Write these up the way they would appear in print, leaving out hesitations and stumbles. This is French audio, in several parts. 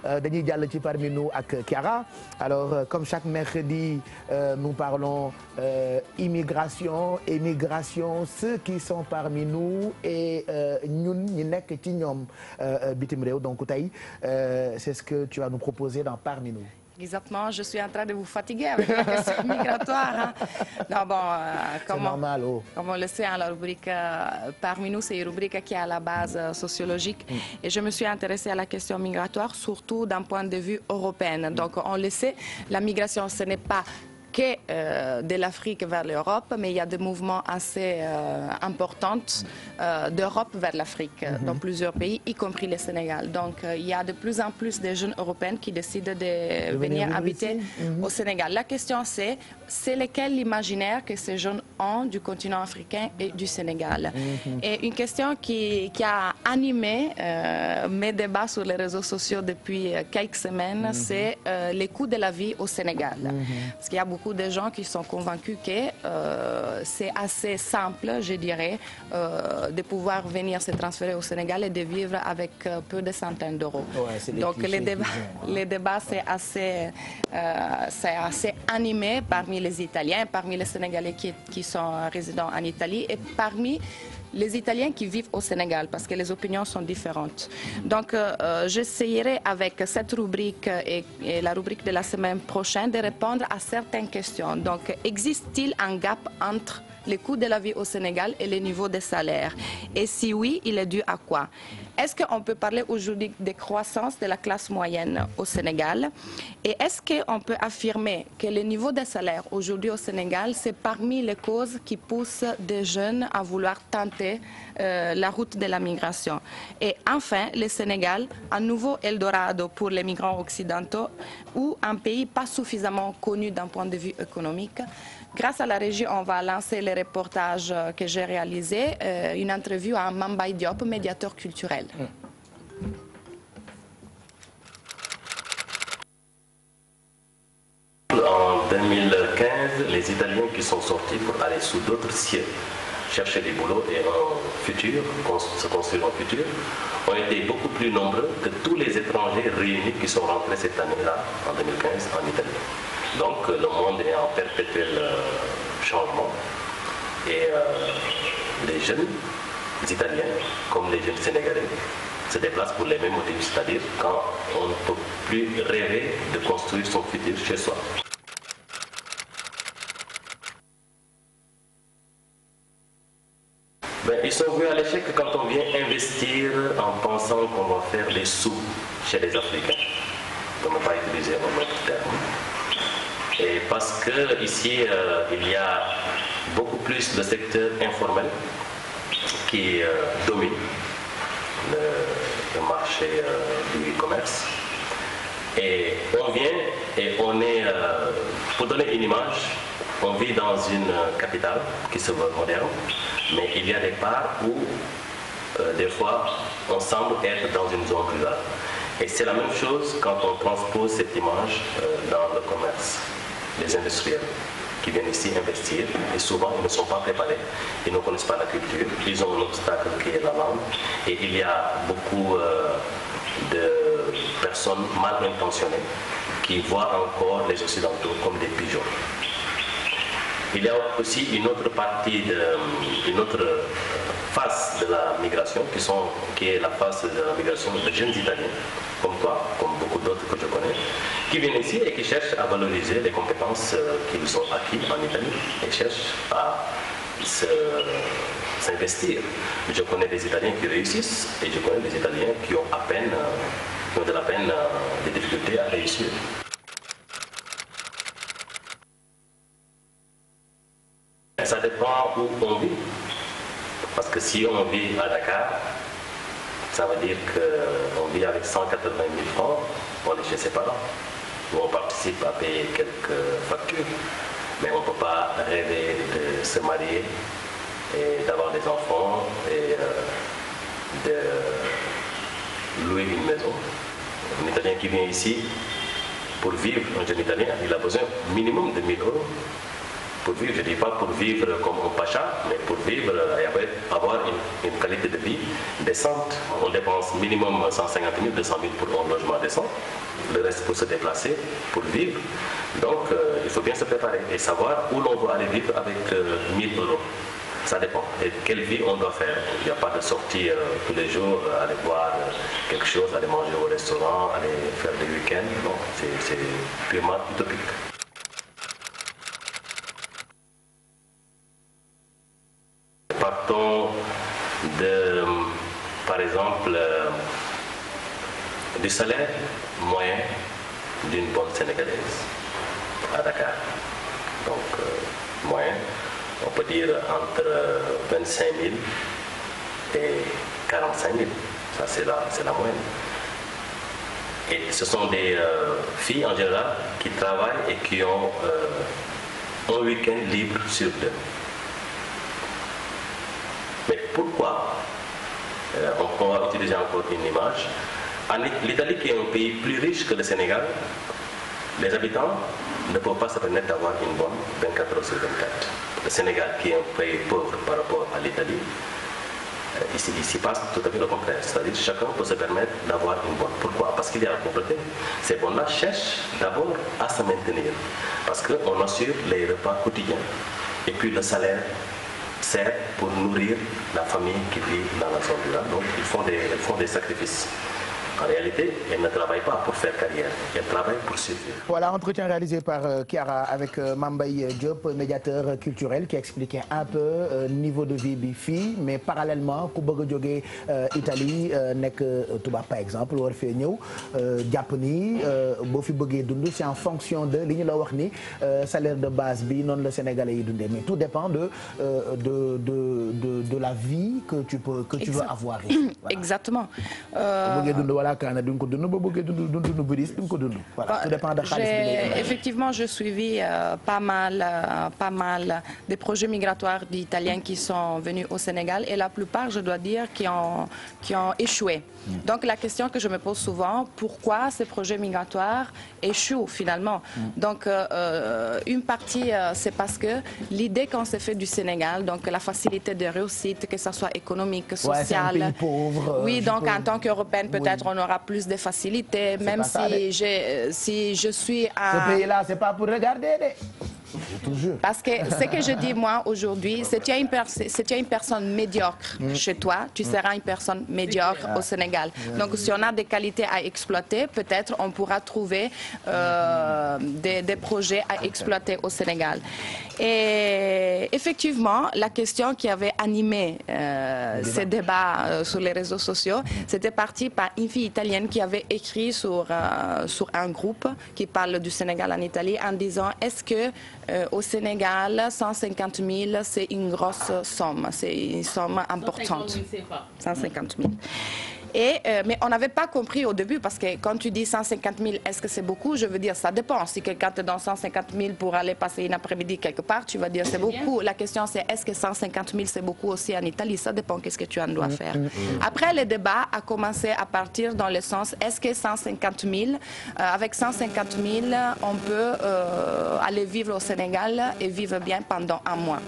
dañuy jàll ci parmi nous ak Chiara. Alors comme chaque mercredi nous parlons immigration, émigration, ceux qui sont parmi nous et ñun ñi nekk ci ñoom bitim réew. Donc tey c'est ce que tu vas nous proposer dans parmi nous. Exactement, je suis en train de vous fatiguer avec la question migratoire. Hein. Non, bon, c'est normal, oh. Comme on le sait, hein, la rubrique parmi nous, c'est une rubrique qui est à la base sociologique. Et je me suis intéressée à la question migratoire, surtout d'un point de vue européen. Donc, on le sait, la migration, ce n'est pas que de l'Afrique vers l'Europe, mais il y a des mouvements assez importants d'Europe vers l'Afrique, dans plusieurs pays, y compris le Sénégal. Donc, il y a de plus en plus de jeunes européens qui décident de venir habiter au Sénégal. La question, c'est lequel l'imaginaire que ces jeunes ont du continent africain et du Sénégal. Et une question qui a animé mes débats sur les réseaux sociaux depuis quelques semaines, c'est les coûts de la vie au Sénégal. Parce qu'il y a beaucoup de gens qui sont convaincus que c'est assez simple, je dirais, de pouvoir venir se transférer au Sénégal et de vivre avec peu de centaines d'euros. Ouais, donc les débats c'est assez animé parmi les Italiens, parmi les Sénégalais qui sont résidents en Italie et parmi les Italiens qui vivent au Sénégal, parce que les opinions sont différentes. Donc, j'essayerai avec cette rubrique et la rubrique de la semaine prochaine de répondre à certaines questions. Donc, existe-t-il un gap entre les coûts de la vie au Sénégal et le niveau des salaires? Et si oui, il est dû à quoi? Est-ce qu'on peut parler aujourd'hui de croissance de la classe moyenne au Sénégal? Et est-ce qu'on peut affirmer que le niveau des salaires aujourd'hui au Sénégal, c'est parmi les causes qui poussent des jeunes à vouloir tenter la route de la migration? Et enfin, le Sénégal, un nouveau Eldorado pour les migrants occidentaux ou un pays pas suffisamment connu d'un point de vue économique? Grâce à la régie, on va lancer les reportages que j'ai réalisés, une interview à Mambay Diop, médiateur culturel. En 2015, les Italiens qui sont sortis pour aller sous d'autres cieux, chercher des boulots et un futur, se construire un futur, ont été beaucoup plus nombreux que tous les étrangers réunis qui sont rentrés cette année-là, en 2015, en Italie. Donc le monde est en perpétuel changement et les jeunes Italiens comme les jeunes Sénégalais se déplacent pour les mêmes motifs, c'est-à-dire quand on ne peut plus rêver de construire son futur chez soi. Ils sont vus à l'échec quand on vient investir en pensant qu'on va faire des sous chez les Africains, pour ne pas utiliser un autre terme. Et parce qu'ici, il y a beaucoup plus de secteurs informels qui dominent le marché du e-commerce. Et on vient et on est, pour donner une image, on vit dans une capitale qui se veut moderne, mais il y a des parts où, des fois, on semble être dans une zone rurale. Et c'est la même chose quand on transpose cette image dans le commerce. Les industriels qui viennent ici investir et souvent ils ne sont pas préparés, ils ne connaissent pas la culture, ils ont un obstacle qui est la langue et il y a beaucoup de personnes mal intentionnées qui voient encore les Occidentaux comme des pigeons. Il y a aussi une autre partie, une autre face de la migration qui est la face de la migration de jeunes Italiens, comme toi, comme beaucoup d'autres que je connais, qui viennent ici et qui cherchent à valoriser les compétences qu'ils ont acquises en Italie et cherchent à s'investir. Je connais des Italiens qui réussissent et je connais des Italiens qui ont de la peine, des difficultés à réussir. Ça dépend où on vit. Parce que si on vit à Dakar, ça veut dire qu'on vit avec 180 000 francs, on est chez ses parents, où on participe à payer quelques factures. Mais on ne peut pas rêver de se marier et d'avoir des enfants et de louer une maison. Un Italien qui vient ici, pour vivre, un jeune Italien, il a besoin minimum de 1 000 euros Pour vivre, je ne dis pas pour vivre comme un pacha, mais pour vivre et avoir une qualité de vie décente. On dépense minimum 150 000, 200 000 pour un logement décent, le reste pour se déplacer, pour vivre. Donc il faut bien se préparer et savoir où l'on veut aller vivre avec 1 000 euros. Ça dépend. Et quelle vie on doit faire. Il n'y a pas de sortie tous les jours, aller boire quelque chose, aller manger au restaurant, aller faire des week-ends. Non, c'est purement utopique. Partons de, par exemple, du salaire moyen d'une bonne Sénégalaise à Dakar. Donc, moyen, on peut dire entre 25 000 et 45 000. Ça, c'est la moyenne. Et ce sont des filles en général qui travaillent et qui ont un week-end libre sur 2. Mais pourquoi on va utiliser encore une image. L'Italie, qui est un pays plus riche que le Sénégal, les habitants ne peuvent pas se permettre d'avoir une bonne 24 heures sur 24. Le Sénégal, qui est un pays pauvre par rapport à l'Italie, ici passe tout à fait le contraire. C'est-à-dire que chacun peut se permettre d'avoir une bonne. Pourquoi? Parce qu'il y a la pauvreté. Ces bonnes-là cherchent d'abord à se maintenir. Parce qu'on assure les repas quotidiens. Et puis le salaire sert pour nourrir la famille qui vit dans la zone rurale. Donc ils font des sacrifices. En réalité, elles ne travaillent pas pour faire carrière, elles travaillent pour survivre. Voilà, entretien réalisé par Chiara avec Mame Mbaye Diop, médiateur culturel, qui expliquait un peu niveau de vie bi fii, mais parallèlement ku bëgg a jógee Italie nekk tubaab par exemple war fee ñëw jàpp ni boo fi bëggee dund c'est en fonction de li ñu la wax ni salaire de base bi noonu la Sénégalais yi dundee, mais tout dépend de la vie que tu veux avoir. Voilà. Exactement. Voilà, effectivement, je suivis pas mal des projets migratoires d'Italiens qui sont venus au Sénégal et la plupart, je dois dire, qui ont échoué. Donc la question que je me pose souvent, pourquoi ces projets migratoires échouent finalement? Donc une partie, c'est parce que l'idée qu'on s'est fait du Sénégal, donc la facilité de réussite, que ce soit économique, sociale. Ouais, c'est un pays pauvre, oui, donc en tant qu'Européenne, peut-être on aura plus de facilité, même si je suis à... Ce pays-là, c'est pas pour regarder. Parce que ce que je dis moi aujourd'hui, si tu as une personne médiocre chez toi, tu seras une personne médiocre au Sénégal. Donc si on a des qualités à exploiter, peut-être on pourra trouver des projets à exploiter au Sénégal. Et effectivement, la question qui avait animé ces débats sur les réseaux sociaux, c'était parti par une fille italienne qui avait écrit sur un groupe qui parle du Sénégal en Italie en disant est-ce que au Sénégal, 150 000, c'est une grosse somme, c'est une somme importante. 150 000. Mais on n'avait pas compris au début parce que quand tu dis 150 000, est-ce que c'est beaucoup? Je veux dire, ça dépend. Si quelqu'un te donne 150 000 pour aller passer une après-midi quelque part, tu vas dire c'est beaucoup. La question c'est est-ce que 150 000 c'est beaucoup aussi en Italie? Ça dépend qu'est-ce que tu en dois faire. Après, le débat a commencé à partir dans le sens est-ce que 150 000, avec 150 000, on peut aller vivre au Sénégal et vivre bien pendant un mois.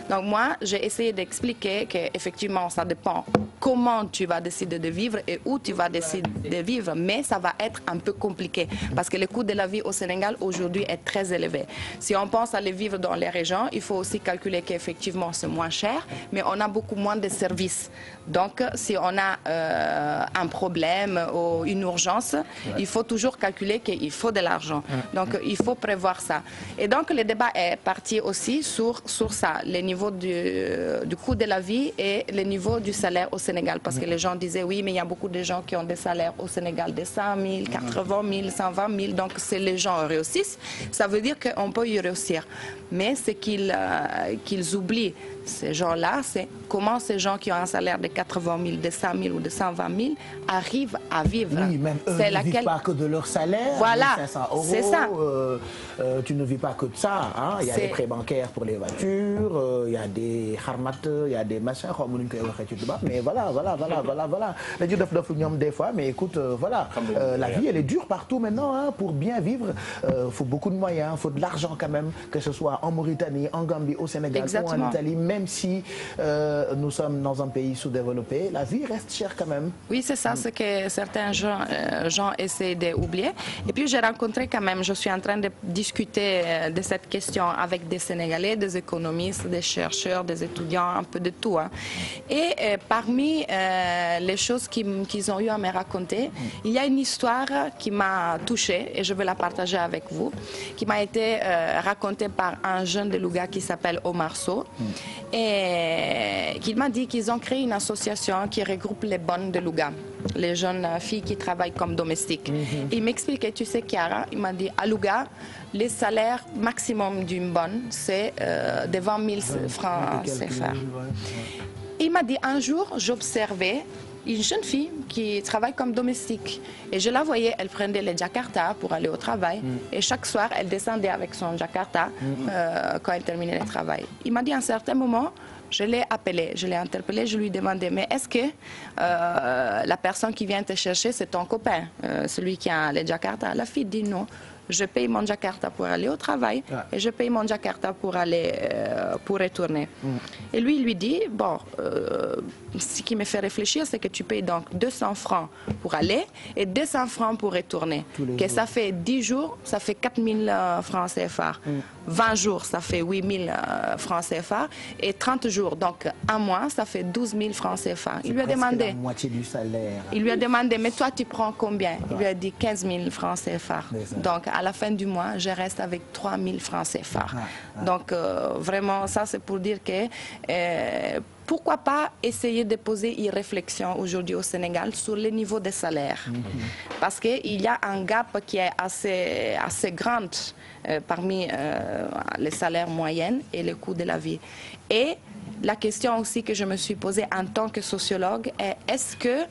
Donc moi, j'ai essayé d'expliquer qu'effectivement, ça dépend comment tu vas décider de vivre et où tu vas décider de vivre, mais ça va être un peu compliqué parce que le coût de la vie au Sénégal aujourd'hui est très élevé. Si on pense aller vivre dans les régions, il faut aussi calculer qu'effectivement c'est moins cher, mais on a beaucoup moins de services. Donc si on a un problème ou une urgence, il faut toujours calculer qu'il faut de l'argent. Donc il faut prévoir ça. Et donc le débat est parti aussi sur ça, le niveau du coût de la vie et le niveau du salaire au Sénégal, parce que les gens disaient oui, mais il y a beaucoup de gens qui ont des salaires au Sénégal de 100 000, 80 000, 120 000. Donc, si les gens réussissent, ça veut dire qu'on peut y réussir. Mais c'est qu'ils oublient ces gens-là, c'est comment ces gens qui ont un salaire de 80 000, de 100 000 ou de 120 000 arrivent à vivre. Oui, même eux ne vivent pas que de leur salaire. Voilà, 500 €, c'est ça. Tu ne vis pas que de ça. Hein. Il y a des prêts bancaires pour les voitures, il y a des harmat, il y a des machins, mais voilà. Des fois, mais écoute, voilà, la vie elle est dure partout maintenant. Hein. Pour bien vivre, il faut beaucoup de moyens, il faut de l'argent quand même, que ce soit en Mauritanie, en Gambie, au Sénégal ou en Italie, même si nous sommes dans un pays sous-développé, la vie reste chère quand même. Oui, c'est ça, ce que certains gens essaient d'oublier. Et puis j'ai rencontré quand même, je suis en train de discuter de cette question avec des Sénégalais, des économistes, des chercheurs, des étudiants, un peu de tout. Hein. Et parmi les choses qu'ils ont eu à me raconter, il y a une histoire qui m'a touchée et je veux la partager avec vous, qui m'a été racontée par un jeune de Louga qui s'appelle Omar Sow et qui m'a dit qu'ils ont créé une association qui regroupe les bonnes de Louga, les jeunes filles qui travaillent comme domestiques. Il m'expliquait, tu sais Chiara, il m'a dit à Louga, les salaires maximum d'une bonne, c'est de 20 000 francs CFA. Il m'a dit un jour, j'observais une jeune fille qui travaille comme domestique. Et je la voyais, elle prenait le Jakarta pour aller au travail. Et chaque soir, elle descendait avec son Jakarta quand elle terminait le travail. Il m'a dit à un certain moment, je l'ai appelé, je l'ai interpellé, je lui ai demandé, mais est-ce que la personne qui vient te chercher, c'est ton copain, celui qui a le Jakarta? La fille dit non. Je paye mon Jakarta pour aller au travail et je paye mon Jakarta pour aller pour retourner. Et lui, il lui dit, bon, ce qui me fait réfléchir, c'est que tu payes donc 200 francs pour aller et 200 francs pour retourner. Que ça fait 10 jours, ça fait 4 000 francs CFA. 20 jours, ça fait 8 000 francs CFA. Et 30 jours, donc un mois, ça fait 12 000 francs CFA. Il lui a demandé, la moitié du salaire. Il lui a demandé, mais toi, tu prends combien? Il lui a dit 15 000 francs CFA. Donc, à la fin du mois, je reste avec 3 000 francs CFA. Donc, vraiment, ça, c'est pour dire que pourquoi pas essayer de poser une réflexion aujourd'hui au Sénégal sur le niveau des salaires. Parce qu'il y a un gap qui est assez grand parmi les salaires moyens et le coût de la vie. Et la question aussi que je me suis posée en tant que sociologue est, est-ce que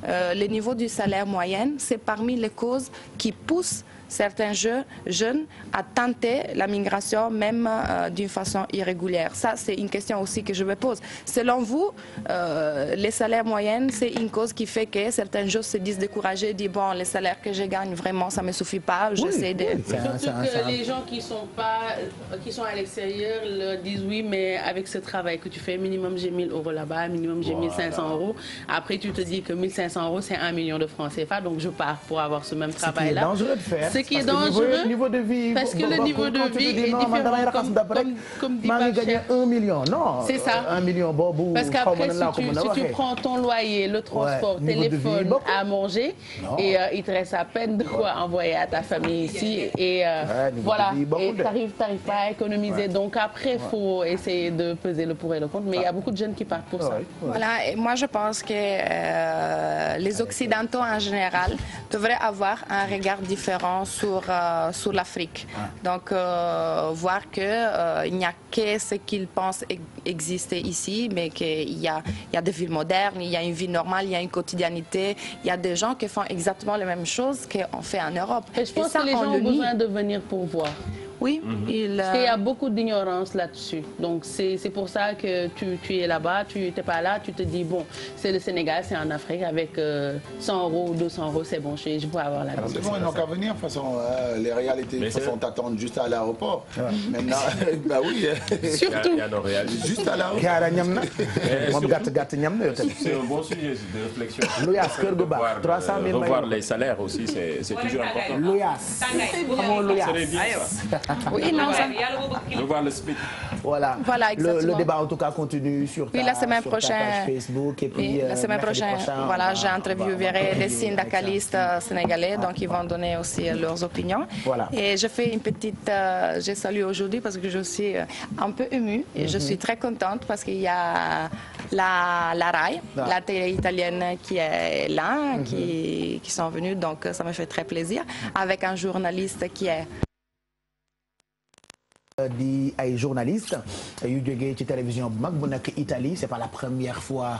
le niveau du salaire moyen, c'est parmi les causes qui poussent certains jeunes à tenter la migration même d'une façon irrégulière? Ça, c'est une question aussi que je me pose. Selon vous, les salaires moyens, c'est une cause qui fait que certains jeunes se disent découragés, disent bon, les salaires que je gagne, vraiment, ça ne me suffit pas, j'essaie de... Surtout que les gens qui sont à l'extérieur leur disent oui, mais avec ce travail que tu fais, minimum j'ai 1 000 € là-bas, minimum j'ai 1 500 €. Après, tu te dis que 1 500 € c'est 1 million de francs CFA, donc je pars pour avoir ce même travail-là. C'est dangereux de faire. Ce qui est dangereux, niveau de vie, parce que le niveau de vie est différent, comme dit Pape. 1 million, non. C'est ça. 1 million, bobo. Parce qu'après, si tu prends ton loyer, le transport, téléphone, à manger, et il te reste à peine de quoi envoyer à ta famille ici, et voilà, et tu n'arrives pas à économiser. Donc après, il faut essayer de peser le pour et le contre, mais il y a beaucoup de jeunes qui partent pour ça. Voilà, et moi je pense que les Occidentaux en général devraient avoir un regard différent sur l'Afrique. Donc, voir qu'il n'y a que ce qu'ils pensent exister ici, mais qu'il y a des villes modernes, il y a une vie normale, il y a une quotidianité, il y a des gens qui font exactement les mêmes choses qu'on fait en Europe. Et je pense que les gens ont besoin de venir pour voir. Oui, parce qu'il y a beaucoup d'ignorance là-dessus. Donc, c'est pour ça que tu es là-bas, tu n'es pas là, tu te dis, bon, c'est le Sénégal, c'est en Afrique, avec 100 € ou 200 €, c'est bon, je peux avoir la vie. C'est bon, ils n'ont qu'à venir, de toute façon, les réalités sont t'attendre juste à l'aéroport. Maintenant, bah oui. Surtout. Il y a nos réalités. Juste à l'aéroport. C'est un bon sujet de réflexion. Revoir les salaires aussi, c'est toujours important. Loyas. Oui, non, ça... Revoir le SMIC. Voilà, le débat en tout cas continue sur ta, la semaine sur prochaine, ta page Facebook. Et puis, la semaine prochaine, voilà, j'interviewerai des syndicalistes sénégalais, donc ils vont donner aussi leurs opinions. Voilà. Et je fais une petite, je salue aujourd'hui parce que je suis un peu émue et je suis très contente parce qu'il y a la RAI, la télé italienne qui est là, qui sont venus, donc ça me fait très plaisir, avec un journaliste qui est di ay journalistes yu jógee ci télévision bu mag bu nekk Italie c'est pas la première fois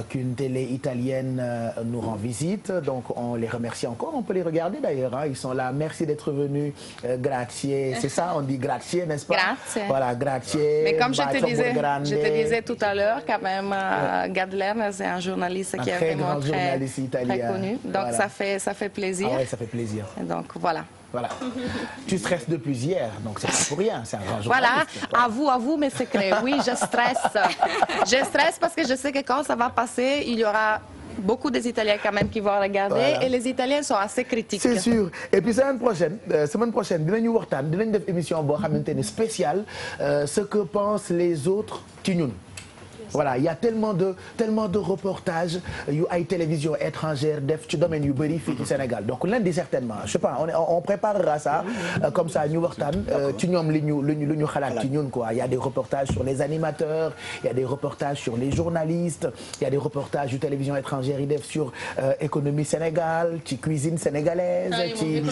qu'une télé italienne nous rend visite donc on les remercie encore on peut les regarder d'ailleurs hein. Ils sont là merci d'être venus grazie c'est ça on dit grazie n'est-ce pas grazie. Voilà grazie mais comme je te disais tout à l'heure quand même Gad Lerner c'est un journaliste qui est vraiment très connu donc voilà. ça fait plaisir. Ah ouais, ça fait plaisir. Et donc voilà. Voilà. Tu stresses depuis hier, donc c'est pas pour rien, c'est un grand journaliste. Voilà, à vous mes secrets. Oui, je stresse. Je stresse parce que je sais que quand ça va passer, il y aura beaucoup des Italiens quand même qui vont regarder voilà. Et les Italiens sont assez critiques. C'est sûr. Et puis semaine prochaine dinañu waxtaan dinañ def émission boo xamante ne spéciale ce que pensent les autres ci ñun. Voilà il y a tellement de reportages yu ay télévision étrangère def ci domaine yu bëri fii ci Sénégal donc lundi certainement je sais pas on préparera ça comme ça ñu waxtaan ci ñoom li ñu xalaat ci ñun quoi il y a des reportages sur les animateurs il y a des reportages sur les journalistes il y a des reportages yu télévision étrangère yi def sur économie Sénégal ci cuisine sénégalaise ci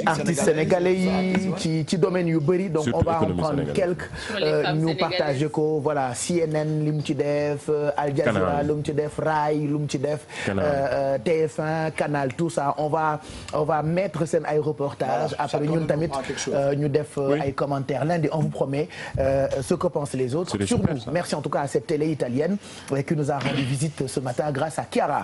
artistes sénégalais yi ci domaine yu bëri donc on va en prendre quelques ñu partager ko voilà CNN li mu ci def Al Jazeera lu mu ci def Rai lu mu ci def TF1 Canal tout ça on va mettre seen ay reportages après ñun tamit ñu def ay commentaires lundi on vous promet ce que pensent les autres sur nous merci en tout cas à cette télé italienne qui nous a rendu visite ce matin grâce à Chiara